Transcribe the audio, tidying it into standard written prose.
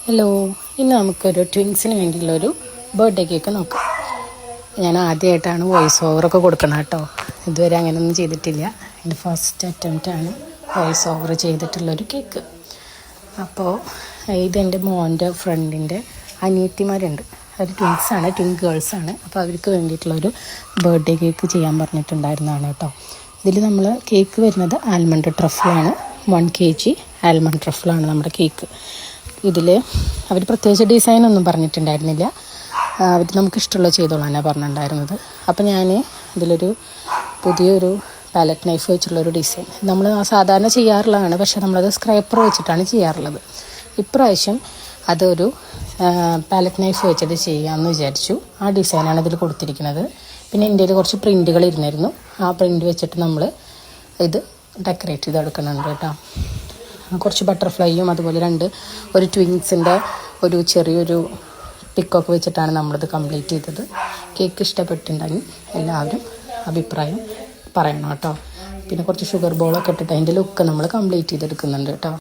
Hello, ഇന്ന് നമുക്കൊരു ട്വിൻസിന് വേണ്ടിയുള്ളൊരു birthday cake നോക്കാം. ഞാൻ ആദ്യമായിട്ടാണ് വോയിസ് ഓവറൊക്കെ കൊടുക്കണം കേട്ടോ. ഇതുവരെ അങ്ങനെയൊന്നും ചെയ്തിട്ടില്ല. എൻ്റെ ഫസ്റ്റ് അറ്റംപ്റ്റാണ് വോയിസ് ഓവർ ചെയ്തിട്ടുള്ളൊരു കേക്ക്. അപ്പോൾ ഇതെൻ്റെ മോൻ്റെ ഫ്രണ്ടിൻ്റെ അനിയത്തിമാരുണ്ട്. അവർ ട്വിൻസാണ്, ട്വിൻ ഗേൾസാണ്. അപ്പോൾ അവർക്ക് വേണ്ടിയിട്ടുള്ളൊരു ബർത്ത്ഡേ കേക്ക് ചെയ്യാൻ പറഞ്ഞിട്ടുണ്ടായിരുന്നതാണ് കേട്ടോ. ഇതിൽ നമ്മൾ കേക്ക് വരുന്നത് ആൽമണ്ട് ട്രഫിളാണ്. 1 kg ആൽമണ്ട് ട്രഫിളാണ് നമ്മുടെ കേക്ക്. ഇതിൽ അവർ പ്രത്യേകിച്ച് ഡിസൈനൊന്നും പറഞ്ഞിട്ടുണ്ടായിരുന്നില്ല. അവർ നമുക്കിഷ്ടമുള്ള ചെയ്തോളാനാണ് പറഞ്ഞിട്ടുണ്ടായിരുന്നത്. അപ്പോൾ ഞാൻ ഇതിലൊരു പുതിയൊരു പാലറ്റ് നൈഫ് വെച്ചുള്ളൊരു ഡിസൈൻ നമ്മൾ സാധാരണ ചെയ്യാറുള്ളതാണ്, പക്ഷേ നമ്മളത് സ്ക്രൈപ്പർ വെച്ചിട്ടാണ് ചെയ്യാറുള്ളത്. ഇപ്രാവശ്യം അതൊരു പാലറ്റ് നൈഫ് വെച്ചിട്ട് ചെയ്യാമെന്ന് വിചാരിച്ചു. ആ ഡിസൈനാണ് ഇതിൽ കൊടുത്തിരിക്കുന്നത്. പിന്നെ എൻ്റെ കയ്യിൽ കുറച്ച് പ്രിൻറ്റുകൾ ഇരുന്നായിരുന്നു. ആ പ്രിൻറ്റ് വെച്ചിട്ട് നമ്മൾ ഇത് ഡെക്കറേറ്റ് ചെയ്തെടുക്കുന്നുണ്ട് കേട്ടോ. കുറച്ച് ബട്ടർഫ്ലൈയും അതുപോലെ ഒരു ട്വിൻസിൻ്റെ ഒരു ചെറിയൊരു പിക്കൊക്കെ വെച്ചിട്ടാണ് നമ്മളിത് കംപ്ലീറ്റ് ചെയ്തത്. കേക്ക് ഇഷ്ടപ്പെട്ടിട്ടുണ്ടെങ്കിൽ എല്ലാവരും അഭിപ്രായം പറയണം കേട്ടോ. പിന്നെ കുറച്ച് ഷുഗർ ബോളൊക്കെ ഇട്ടിട്ട് അതിൻ്റെ ലുക്ക് നമ്മൾ കംപ്ലീറ്റ് ചെയ്തെടുക്കുന്നുണ്ട് കേട്ടോ.